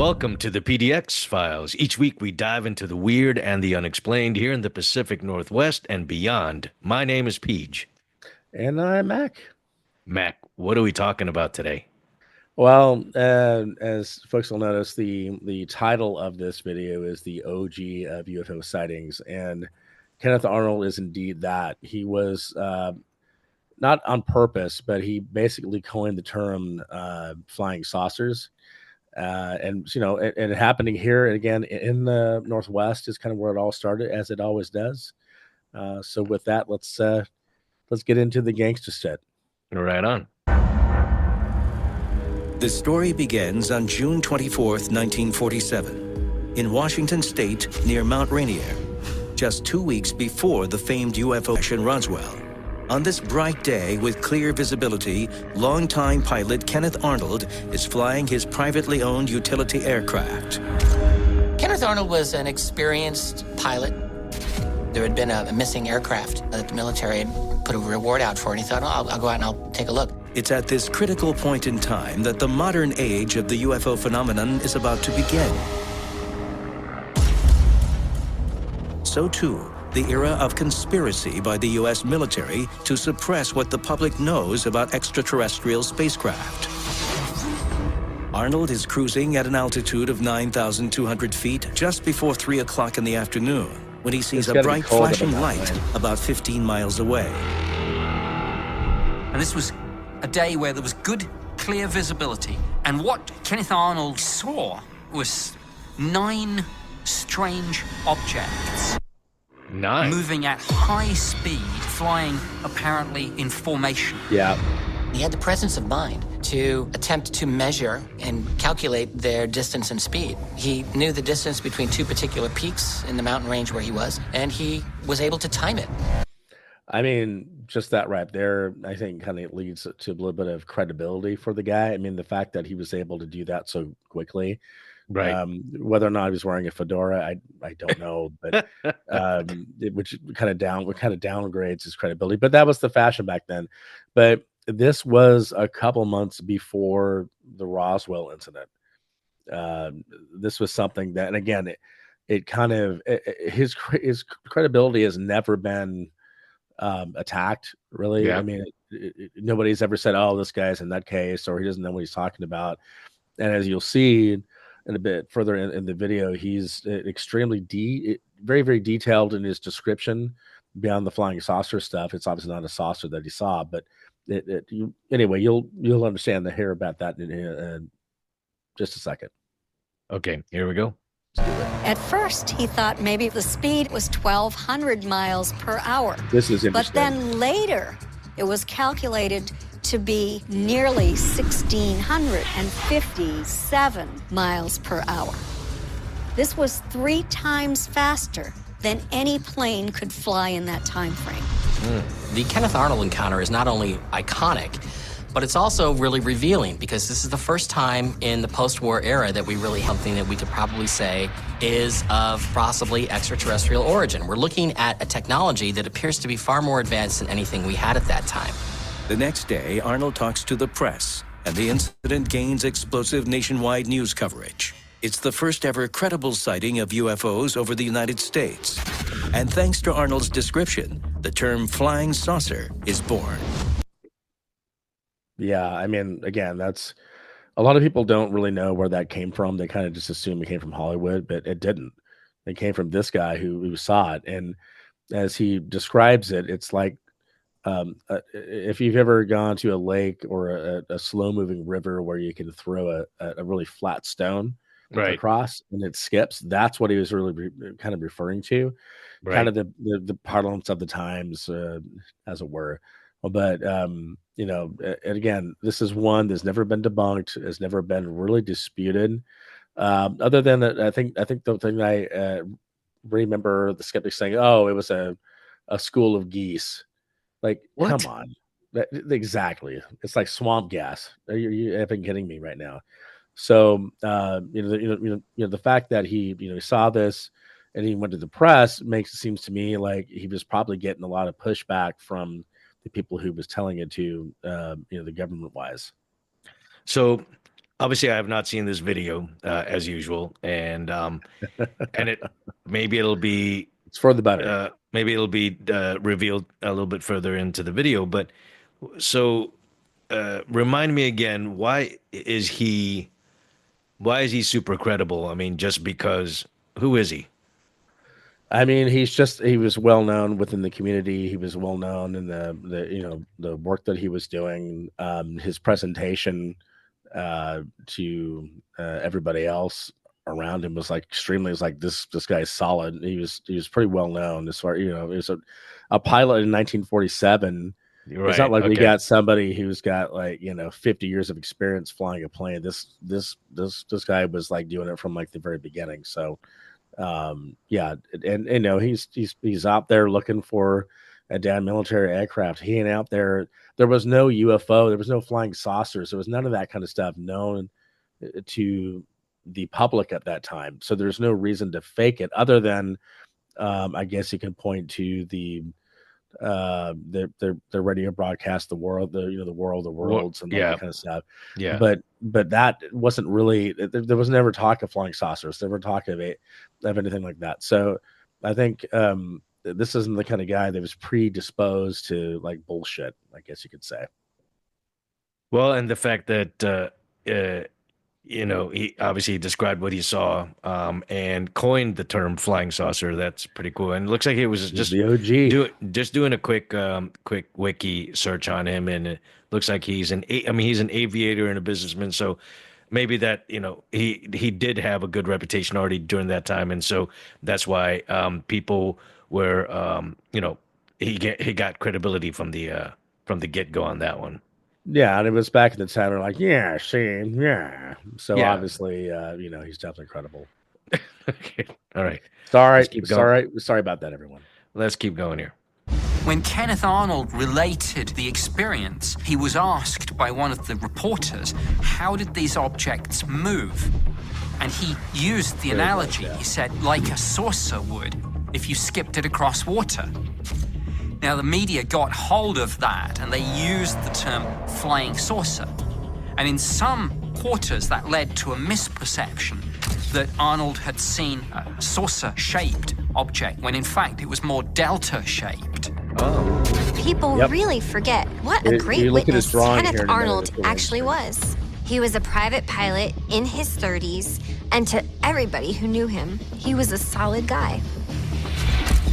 Welcome to the PDX files. Each week we dive into the weird and the unexplained here in the Pacific Northwest and beyond. My name is Peej. And I'm Mac. Mac, what are we talking about today? Well, as folks will notice, the title of this video is the OG of UFO sightings, and Kenneth Arnold is indeed that. He was not on purpose, but he basically coined the term flying saucers. And and happening here again in the Northwest is kind of where it all started, as it always does. So with that, let's get into the gangster shit. Right on. The story begins on June 24th, 1947, in Washington State near Mount Rainier, just 2 weeks before the famed UFO crash in Roswell. On this bright day with clear visibility, longtime pilot Kenneth Arnold is flying his privately owned utility aircraft. Kenneth Arnold was an experienced pilot. There had been a missing aircraft that the military had put a reward out for, and he thought, oh, I'll go out and I'll take a look. It's at this critical point in time that the modern age of the UFO phenomenon is about to begin. So too, the era of conspiracy by the U.S. military to suppress what the public knows about extraterrestrial spacecraft. Arnold is cruising at an altitude of 9,200 feet just before 3 o'clock in the afternoon when he sees a bright flashing light about 15 miles away. And this was a day where there was good, clear visibility. And what Kenneth Arnold saw was 9 strange objects. 9? Moving at high speed, flying apparently in formation. Yeah. He had the presence of mind to attempt to measure and calculate their distance and speed. He knew the distance between 2 particular peaks in the mountain range where he was, and he was able to time it. I mean, just that right there, I think kind of leads to a little bit of credibility for the guy. I mean, the fact that he was able to do that so quickly, Right. Whether or not he was wearing a fedora, I don't know, but which kind of downgrades his credibility. But that was the fashion back then. But this was a couple months before the Roswell incident. This was something that, and again, it kind of his credibility has never been attacked, really. Yeah. I mean, nobody's ever said, oh, this guy's in that case, or he doesn't know what he's talking about. And as you'll see in a bit further in the video, he's extremely very, very detailed in his description beyond the flying saucer stuff. It's obviously not a saucer that he saw, but anyway, you'll understand the hair about that in just a second. Okay, here we go. At first, he thought maybe the speed was 1,200 miles per hour. This is interesting. But then later, it was calculated to be nearly 1,657 miles per hour. This was 3 times faster than any plane could fly in that time frame. The Kenneth Arnold encounter is not only iconic, but it's also really revealing, because this is the first time in the post-war era that we really have something that we could probably say is of possibly extraterrestrial origin. We're looking at a technology that appears to be far more advanced than anything we had at that time. The next day, Arnold talks to the press, and the incident gains explosive nationwide news coverage. It's the first ever credible sighting of UFOs over the United States. And thanks to Arnold's description, the term flying saucer is born. Yeah, I mean, again, that's a lot of people don't really know where that came from. They kind of just assume it came from Hollywood, but it didn't. It came from this guy who saw it. And as he describes it, it's like if you've ever gone to a lake or a slow-moving river where you can throw a really flat stone across and it skips, that's what he was really kind of referring to. Right. Kind of the parlance of the times, as it were. But and again, this is one that's never been debunked, has never been really disputed. Other than that, I think the thing I remember the skeptics saying, "Oh, it was a school of geese." Like, What? come on, exactly. It's like swamp gas. Are you effing kidding me right now? So the fact that he saw this and he went to the press seems to me like he was probably getting a lot of pushback from the people who was telling it to, the government wise. So obviously I have not seen this video as usual, and it maybe it'll be It's for the better. revealed a little bit further into the video. But so remind me again, why is he super credible? I mean, just because who is he? I mean, he was well known within the community. He was well known in the work that he was doing. His presentation to everybody else around him was like extremely. Was like this guy's solid. He was pretty well known as far, he was a pilot in 1947. It's not Right. like we Okay. got somebody who's got like 50 years of experience flying a plane. This guy was like doing it from like the very beginning. So yeah, and he's out there looking for a damn military aircraft. He ain't out there. There was no UFO, there was no flying saucers, there was none of that kind of stuff known to the public at that time. So there's no reason to fake it other than I guess you can point to their radio broadcast, the world, the world of worlds and all Yeah. that kind of stuff. Yeah. But that wasn't really, there was never talk of flying saucers, never talk of anything like that. So I think this isn't the kind of guy that was predisposed to like bullshit, I guess you could say. Well, and the fact that he obviously described what he saw, and coined the term flying saucer. That's pretty cool. And it looks like he was He's just the OG. just doing a quick wiki search on him, and it looks like he's he's an aviator and a businessman. So maybe that, he did have a good reputation already during that time, and so that's why people were he got credibility from the get go on that one. Yeah, and it was back in the time. They're like, yeah, see, yeah. So Yeah. obviously, he's definitely credible. Okay. All right. Sorry, Let's keep going. sorry about that, everyone. Let's keep going here. When Kenneth Arnold related the experience, he was asked by one of the reporters, how did these objects move? And he used the analogy, he said, like a saucer would if you skipped it across water. Now, the media got hold of that, and they used the term flying saucer. And in some quarters, that led to a misperception that Arnold had seen a saucer-shaped object, when in fact it was more delta-shaped. People Yep. really forget what You a great look at his witness drawing here Kenneth in a minute, Arnold it's really actually interesting. was. He was a private pilot in his 30s, and to everybody who knew him, he was a solid guy.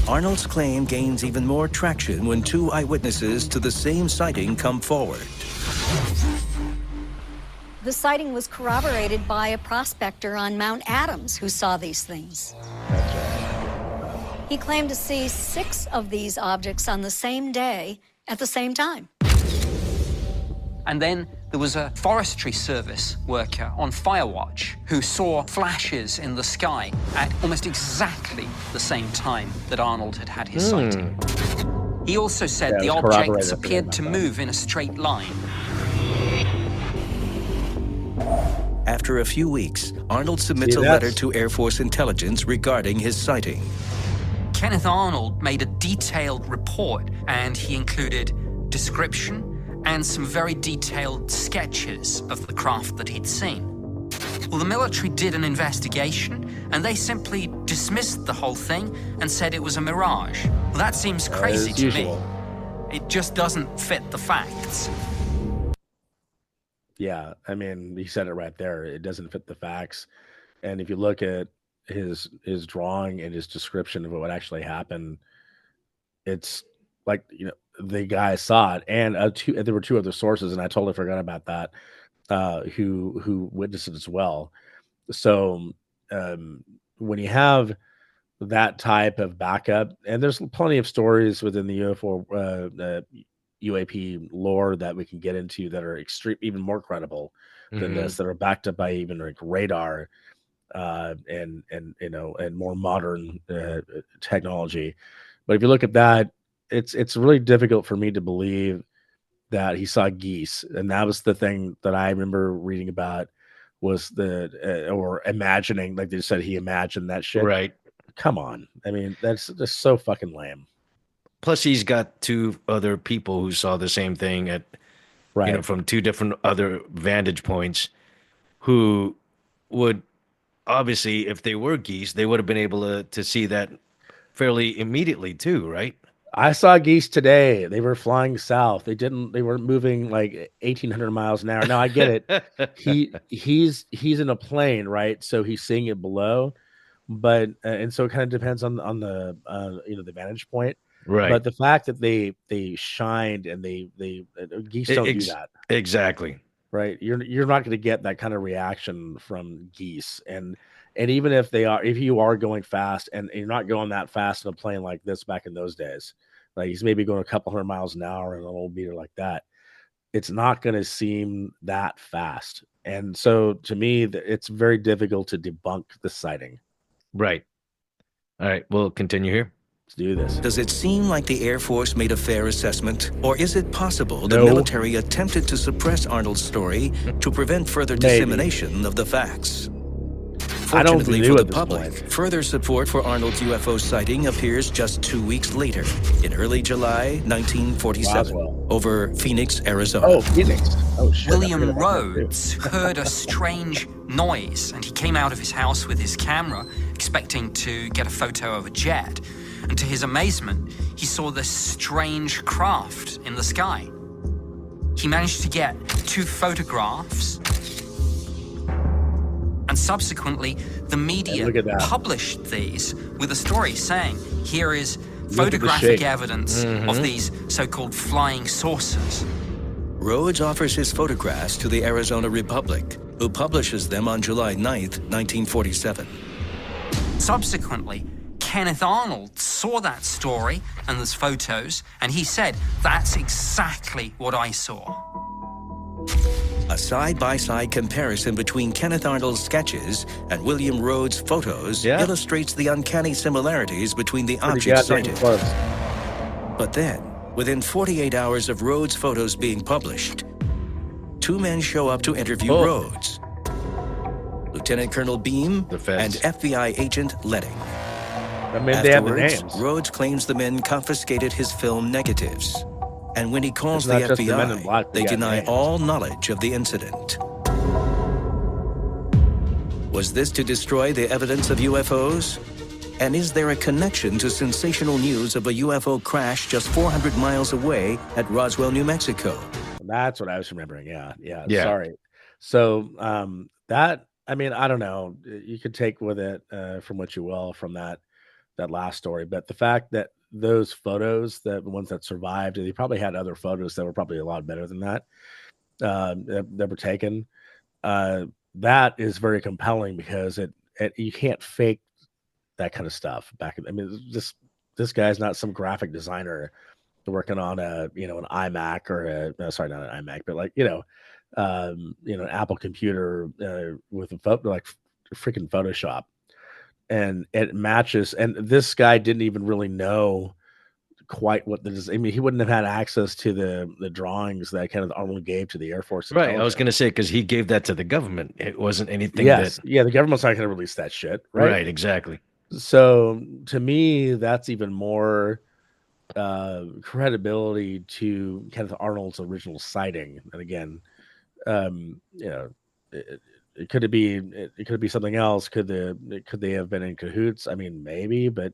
Arnold's claim gains even more traction when two eyewitnesses to the same sighting come forward. The sighting was corroborated by a prospector on Mount Adams who saw these things. He claimed to see 6 of these objects on the same day at the same time. And then there was a forestry service worker on fire watch who saw flashes in the sky at almost exactly the same time that Arnold had had his sighting. He also said Yeah, the it was objects corroborated, I forgot appeared about to that. move in a straight line. After a few weeks, Arnold submits See, a that's- letter to Air Force intelligence regarding his sighting. Kenneth Arnold made a detailed report, and he included description and some very detailed sketches of the craft that he'd seen. Well, the military did an investigation, and they simply dismissed the whole thing and said it was a mirage. Well, that seems crazy As to usual. me. It just doesn't fit the facts. Yeah, I mean, he said it right there. It doesn't fit the facts. And if you look at his drawing and his description of what actually happened, it's like, the guy saw it, and there were 2 other sources, and I totally forgot about that, who witnessed it as well. So when you have that type of backup, and there's plenty of stories within the UFO UAP lore that we can get into that are even more credible than this, that are backed up by even like radar and more modern technology. But if you look at that, it's really difficult for me to believe that he saw geese, and that was the thing that I remember reading about, was or imagining, like they said, he imagined that shit. Right. Come on, I mean, that's just so fucking lame. Plus, he's got 2 other people who saw the same thing at, Right. from 2 different other vantage points. who would obviously, if they were geese, they would have been able to see that fairly immediately too, right? I saw geese today. They were flying south. They weren't moving like 1,800 miles an hour. Now I get it. He's in a plane, right? So he's seeing it below, but and so it kind of depends on the the vantage point. Right. But the fact that they shined and they geese don't do that, Exactly. right? You're not going to get that kind of reaction from geese, and even if you are going fast and you're not going that fast in a plane like this back in those days, like he's maybe going a couple hundred miles an hour in an old meter like that, it's not going to seem that fast. And so to me, it's very difficult to debunk the sighting. Right. All right. We'll continue here. Let's do this. Does it seem like the Air Force made a fair assessment? Or is it possible the No. military attempted to suppress Arnold's story to prevent further dissemination of the facts? I don't Fortunately think for they the knew at public, this point. further support for Arnold's UFO sighting appears just 2 weeks later, in early July 1947, Roswell. over Phoenix, Arizona. Oh, Phoenix. Oh, shit. I William forgot about that, too. Rhodes heard a strange noise, and he came out of his house with his camera, expecting to get a photo of a jet. And to his amazement, he saw this strange craft in the sky. He managed to get 2 photographs, and subsequently, the media look at that. published these with a story saying, here is at the photographic shape. evidence of these so-called flying saucers. Rhodes offers his photographs to the Arizona Republic, who publishes them on July 9th, 1947. Subsequently, Kenneth Arnold saw that story and those photos, and he said, that's exactly what I saw. A side-by-side comparison between Kenneth Arnold's sketches and William Rhodes' photos illustrates the uncanny similarities between the Pretty objects goddamn cited. close. But then, within 48 hours of Rhodes' photos being published, 2 men show up to interview Rhodes. Lieutenant Colonel Beam The and feds. FBI agent Letting. I mean, they have the Afterwards, names. Rhodes claims the men confiscated his film negatives. And when he calls It's the not just the Men in FBI, Black, they they got deny names. all knowledge of the incident. Was this to destroy the evidence of UFOs? And is there a connection to sensational news of a UFO crash just 400 miles away at Roswell, New Mexico? That's what I was remembering. Yeah. Yeah. Sorry. So that, I mean, I don't know. You could take with it from what you will from that last story, but the fact that those photos, the ones that survived, they probably had other photos that were probably a lot better than that that were taken. That is very compelling because it you can't fake that kind of stuff back. I mean, this guy's not some graphic designer working on an iMac or sorry, not an iMac, but like an Apple computer with a photo like freaking Photoshop, and it matches. And this guy didn't even really know quite what I mean, he wouldn't have had access to the drawings that kind of Arnold gave to the Air Force. Right. I was going to say, because he gave that to the government. It wasn't anything Yes. that. Yeah. The government's not going to release that shit. Right. Right. Exactly. So to me, that's even more credibility to Kenneth Arnold's original sighting. And again, it could be something else. Could they have been in cahoots? I mean, maybe, but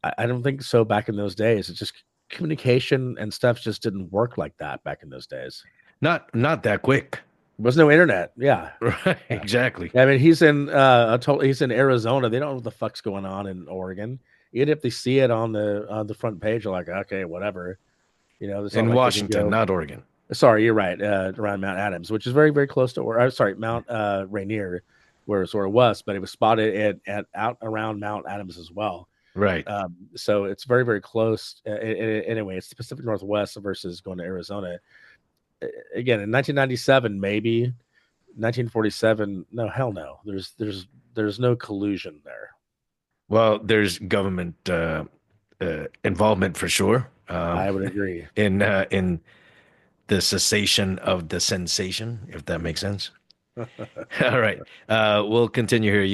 I don't think so. Back in those days, it's just communication and stuff just didn't work like that back in those days. Not that quick. There was no internet. Yeah. Right. Exactly. I mean, he's in Arizona. They don't know what the fuck's going on in Oregon. Even if they see it on the front page, they're like, okay, whatever. It's not In like they can Washington, go- not Oregon. Sorry, you're right. Around Mount Adams, which is very, very close to, Mount Rainier, where it sort of was, but it was spotted at out around Mount Adams as well. Right. So it's very, very close. Anyway, it's the Pacific Northwest versus going to Arizona. Again, in 1997, maybe 1947. No, hell no. There's no collusion there. Well, there's government involvement for sure. I would agree. In the cessation of the sensation, if that makes sense. All right. We'll continue here.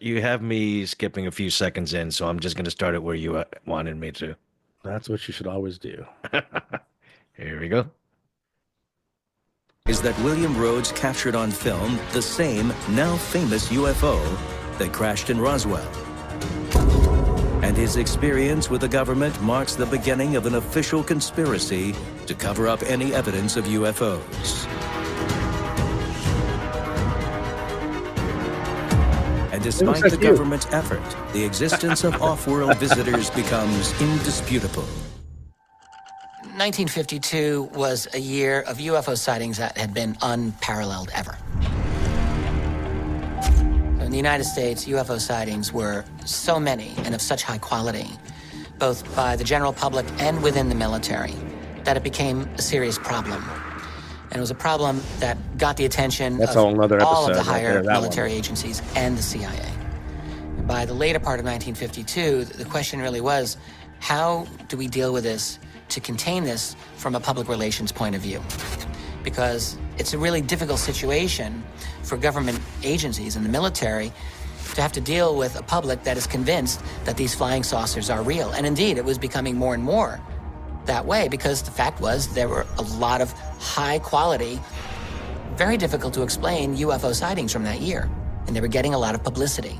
You have me skipping a few seconds in, so I'm just going to start it where you wanted me to. That's what you should always do. Here we go. is that William Rhodes captured on film the same, now famous UFO that crashed in Roswell. And his experience with the government marks the beginning of an official conspiracy to cover up any evidence of UFOs. And despite the government's effort, the existence of off-world visitors becomes indisputable. 1952 was a year of UFO sightings that had been unparalleled ever. In the United States, UFO sightings were so many and of such high quality, both by the general public and within the military, that it became a serious problem. And it was a problem that got the attention of all of the higher military agencies and the CIA. By the later part of 1952, the question really was, how do we deal with this to contain this from a public relations point of view? Because it's a really difficult situation for government agencies and the military to have to deal with a public that is convinced that these flying saucers are real. And indeed, it was becoming more and more that way, because the fact was there were a lot of high quality, very difficult to explain UFO sightings from that year. And they were getting a lot of publicity.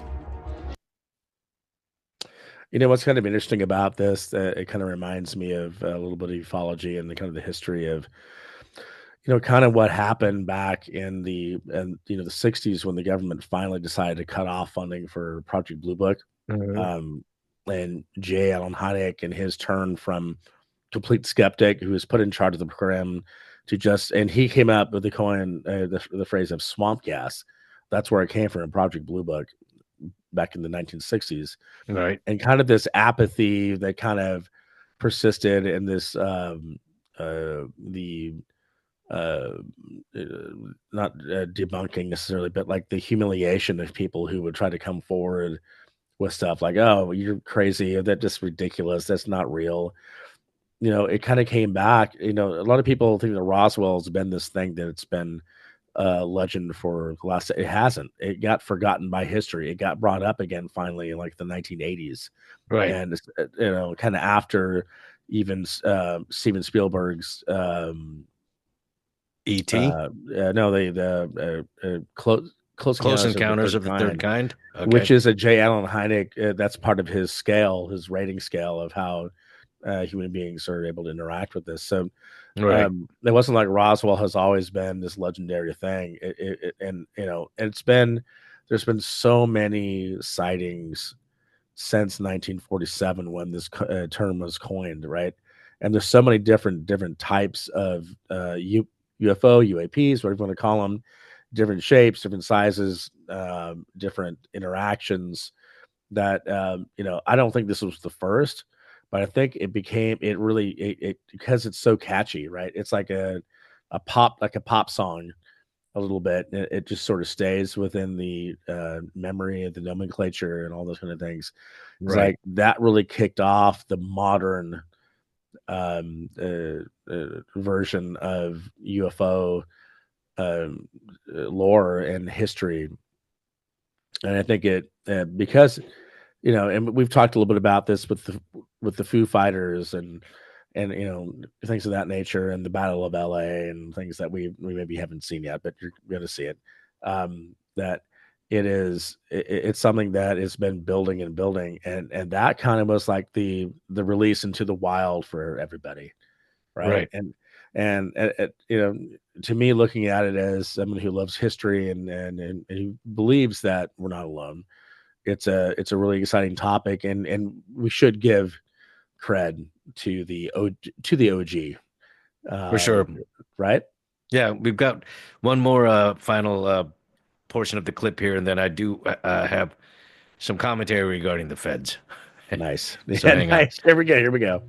You know, what's kind of interesting about this, it kind of reminds me of a little bit of ufology and the kind of the history of, you know, kind of what happened back in the 60s when the government finally decided to cut off funding for Project Blue Book. And J. Allen Hynek and his turn from complete skeptic who was put in charge of the program to just, and he came up with the phrase of swamp gas. That's where it came from in Project Blue Book back in the 1960s. Right. And kind of this apathy that kind of persisted in this, not debunking necessarily, but like the humiliation of people who would try to come forward with stuff like, oh, you're crazy, that's just ridiculous, that's not real. You know, it kind of came back. You know, a lot of people think that Roswell has been this thing that it's been legend for the last. It hasn't. It got forgotten by history. It got brought up again finally in like the 1980s, Right. and you know, kind of after even Steven Spielberg's E.T. No, the Close Encounters of the Third Kind, okay. Which is a J. Allen Hynek. That's part of his scale, his rating scale of how human beings are able to interact with this. So Right. it wasn't like Roswell has always been this legendary thing. And you know, there's been so many sightings since 1947 when this term was coined, right? And there's so many different types of UFO, UAPs, whatever you want to call them, different shapes, different sizes, different interactions that, you know, I don't think this was the first, but I think it because it's so catchy, right? It's like a pop song a little bit. It just sort of stays within the memory of the nomenclature and all those kind of things. It's Right. like that really kicked off the modern version of UFO lore and history. And I think it because, you know, and we've talked a little bit about this with the Foo Fighters and you know, things of that nature, and the Battle of LA and things that we maybe haven't seen yet, but you're going to see it. That it's something that has been building and building, and that kind of was like the release into the wild for everybody, right? And you know, to me, looking at it as someone who loves history and who believes that we're not alone, it's a really exciting topic, and we should give cred to the OG For sure. right? Yeah, we've got one more final portion of the clip here, and then I do have some commentary regarding the feds. Nice. So hang on. Nice. Here we go.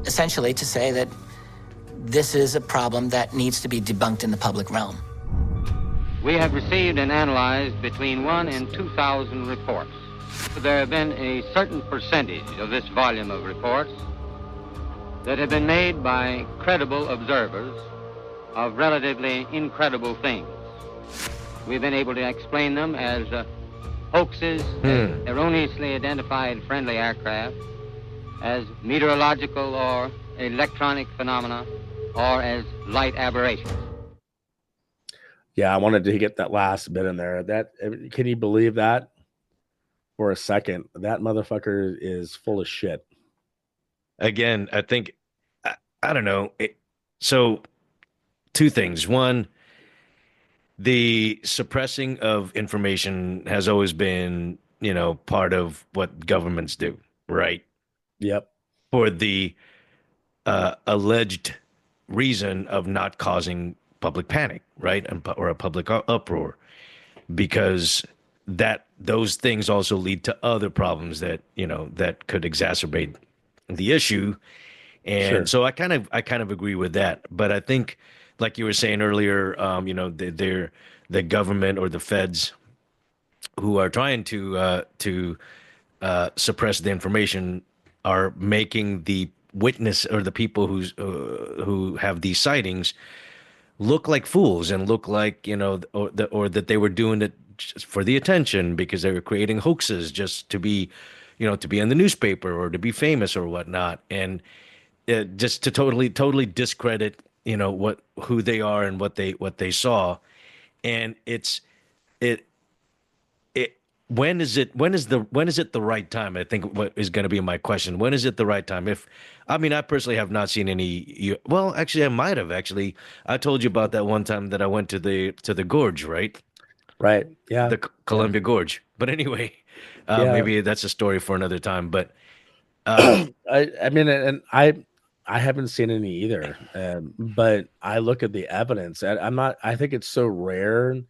Essentially to say that this is a problem that needs to be debunked in the public realm. We have received and analyzed between 1 and 2,000 reports. There have been a certain percentage of this volume of reports that have been made by credible observers of relatively incredible things. We've been able to explain them as hoaxes, as erroneously identified friendly aircraft, as meteorological or electronic phenomena, or as light aberrations. Yeah, I wanted to get that last bit in there. That can you believe that for a second? That motherfucker is full of shit. Again, I think I don't know. So two things. One, the suppressing of information has always been, part of what governments do, right? Yep. For the alleged reason of not causing public panic, right? Or a public uproar, because those things also lead to other problems that could exacerbate the issue. And Sure. so I kind of agree with that. But I think, like you were saying earlier, the government or the feds who are trying to suppress the information are making the witness or the people who have these sightings look like fools and look like or that they were doing it just for the attention because they were creating hoaxes just to be in the newspaper or to be famous or whatnot, and just to totally discredit who they are and what they saw. And it it when is it the right time? I think what is going to be my question. When is it the right time? I personally have not seen any. Well, actually, I might have. Actually, I told you about that one time that I went to the gorge, right? Right. Yeah. The Yeah. Columbia Gorge. But anyway, Yeah. maybe that's a story for another time. But uh, I mean, and I haven't seen any either. But I look at the evidence. And I'm not. I think it's so rare,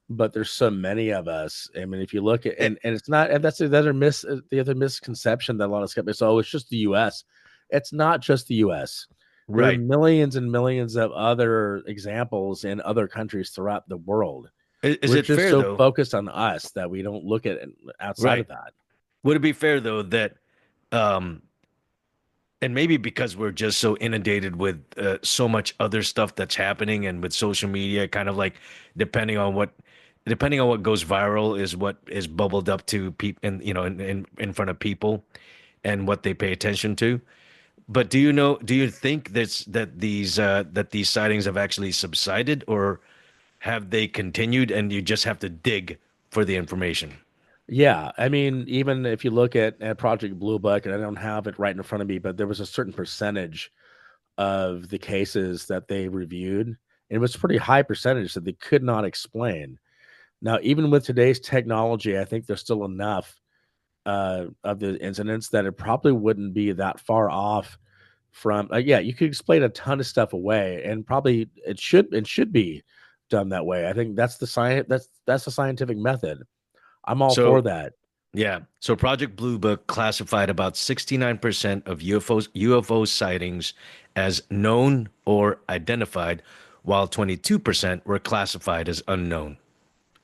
but there's so many of us. I mean, if you look at and it's not, and that's the other misconception that a lot of skeptics. Oh, it's just the U.S. It's not just the U.S. There are right, millions and millions of other examples in other countries throughout the world. is We're it just fair so though? focused on us that we don't look at it outside of Right. that. Would it be fair though that um and maybe because we're just so inundated with so much other stuff that's happening and with social media, kind of like depending on what goes viral is what is bubbled up to people and in front of people and what they pay attention to. But do you think that these sightings have actually subsided, or have they continued and you just have to dig for the information? Yeah, I mean, even if you look at Project Blue Book, and I don't have it right in front of me, but there was a certain percentage of the cases that they reviewed, and it was a pretty high percentage that they could not explain. Now, even with today's technology, I think there's still enough of the incidents that it probably wouldn't be that far off from. Yeah, you could explain a ton of stuff away, and probably it should be done that way. I think that's the science. That's the scientific method. I'm all for So that. yeah. So Project Blue Book classified about 69% of UFO sightings as known or identified, while 22% were classified as unknown.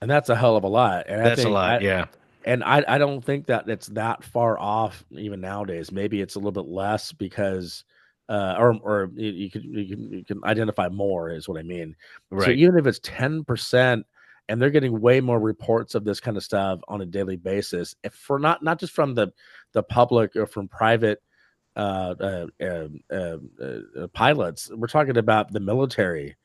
And that's a hell of a lot. And I That's a think lot. Yeah. I don't think that it's that far off even nowadays. Maybe it's a little bit less because or you can identify more is what I mean. So Right. even if it's 10% and they're getting way more reports of this kind of stuff on a daily basis, if for not just from the public or from private pilots, we're talking about the military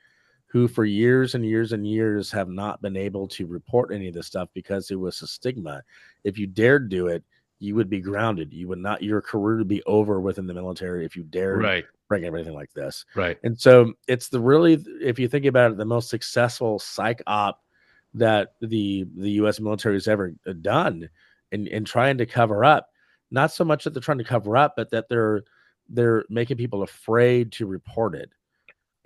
who for years and years and years have not been able to report any of this stuff because it was a stigma. If you dared do it, you would be grounded. You would not, your career would be over within the military if you dared Right. bring everything like this. Right. And so it's if you think about it, the most successful psych op that the US military has ever done in trying to cover up. Not so much that they're trying to cover up, but that they're making people afraid to report it.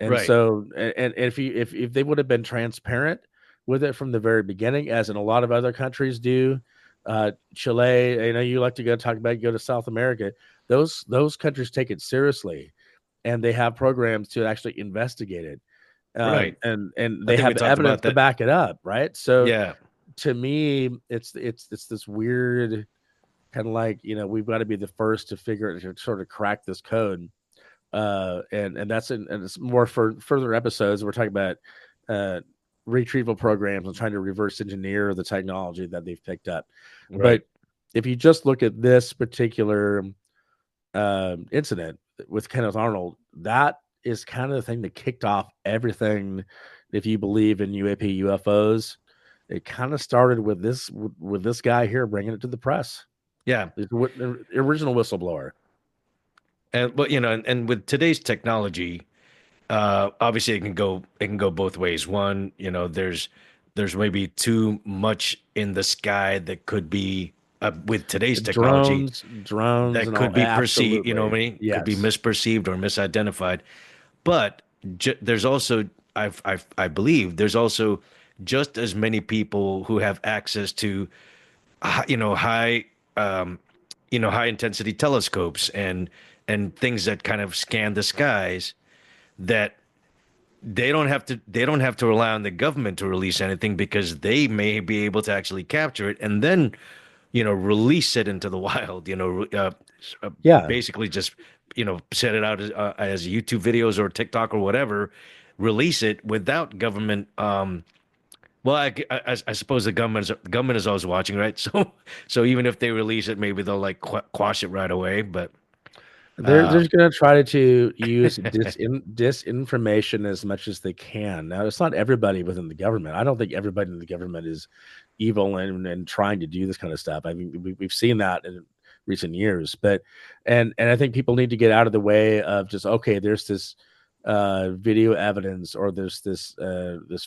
And Right. so, and if they would have been transparent with it from the very beginning, as in a lot of other countries do, Chile, you like to go to South America. Those countries take it seriously, and they have programs to actually investigate it, Right. and I they think we have talked evidence about to that. back it up, right? So Yeah. to me, it's this weird kind of like we've got to be the first to to sort of crack this code, and and it's more for further episodes. We're talking about uh, retrieval programs and trying to reverse engineer the technology that they've picked up. Right. But if you just look at this particular incident with Kenneth Arnold, that is kind of the thing that kicked off everything. If you believe in UAP UFOs, it kind of started with this guy here bringing it to the press. Yeah. The original whistleblower. And but and with today's technology, obviously it can go both ways. One, there's maybe too much in the sky that could be with today's technology Drones that and all. could be perceived, what I Absolutely. mean? Could be Yes. misperceived or misidentified. But there's also, I believe, there's also just as many people who have access to, high, high intensity telescopes and things that kind of scan the skies that they don't have to rely on the government to release anything because they may be able to actually capture it and then release it into the wild, Yeah. basically just, set it out as YouTube videos or TikTok or whatever, release it without government. Well, I suppose the government is always watching, right? So even if they release it, maybe they'll like quash it right away. But They're just going to try to use disinformation as much as they can. Now, it's not everybody within the government. I don't think everybody in the government is evil and trying to do this kind of stuff. I mean, we've seen that in recent years, but and I think people need to get out of the way of just okay. There's this video evidence or there's this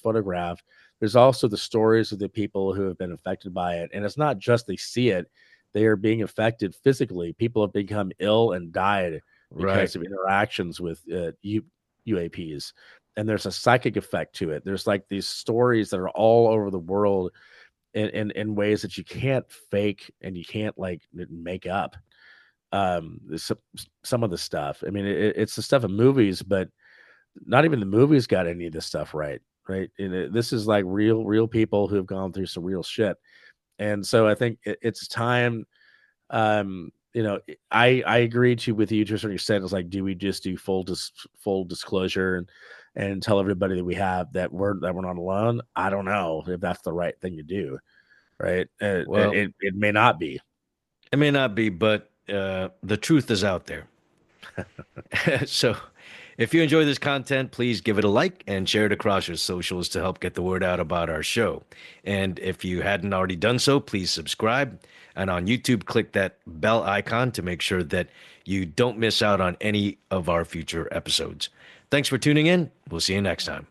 photograph. There's also the stories of the people who have been affected by it, and it's not just they see it; they are being affected physically. People have become ill and died right, because of interactions with UAPs, and there's a psychic effect to it. There's like these stories that are all over the world in ways that you can't fake and you can't like make up. Some of the stuff. I mean, it's the stuff in movies, but not even the movies got any of this stuff right. Right. And this is like real people who have gone through some real shit. And so I think it's time. I agree with you to a certain extent. It's like, do we just do full disclosure and tell everybody that we have that we're not alone? I don't know if that's the right thing to do. Right. well, It may not be. it may not be, but the truth is out there. So if you enjoy this content, please give it a like and share it across your socials to help get the word out about our show. And if you hadn't already done so, please subscribe. And on YouTube, click that bell icon to make sure that you don't miss out on any of our future episodes. Thanks for tuning in. We'll see you next time.